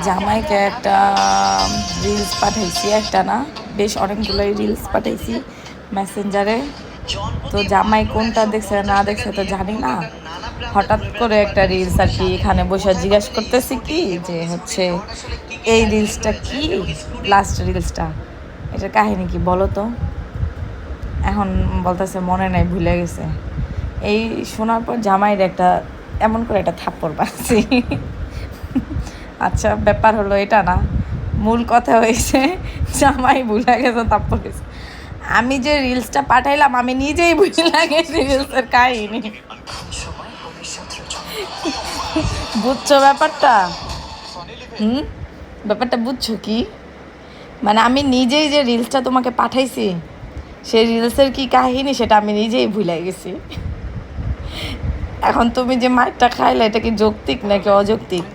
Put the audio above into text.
জামাইকে একটা রিলস পাঠাইছি, একটা না বেশ অনেকগুলোই রিলস পাঠাইছি মেসেঞ্জারে। তো জামাই কোনটা দেখছে না দেখছে তো জানি না, হঠাৎ করে একটা রিলস আর কি এখানে বসে জিজ্ঞাসা করতেছি কি যে হচ্ছে এই রিলসটা কি, লাস্ট রিলসটা এটার কাহিনী কি বলো তো। এখন বলতেছে মনে নাই, ভুলে গেছে। এই শোনার পর জামাইয়ের একটা এমন করে একটা থাপ্পড় পাচ্ছি। আচ্ছা ব্যাপার হলো এটা না, মূল কথা হয়েছে জামাই ভুলে গেছে থাপ্পড় গেছে। আমি যে রিলসটা পাঠাইলাম আমি নিজেই ভুলে গেছি রিলসের কাহিনী। বুঝছো ব্যাপারটা? হুম, ব্যাপারটা বুঝছো কি? মানে আমি নিজেই যে রিলসটা তোমাকে পাঠাইছি সেই রিলসের কি কাহিনী সেটা আমি নিজেই ভুলে গেছি। এখন তুমি যে মাইরটা খাইলে এটা কি যৌক্তিক নাকি অযৌক্তিক?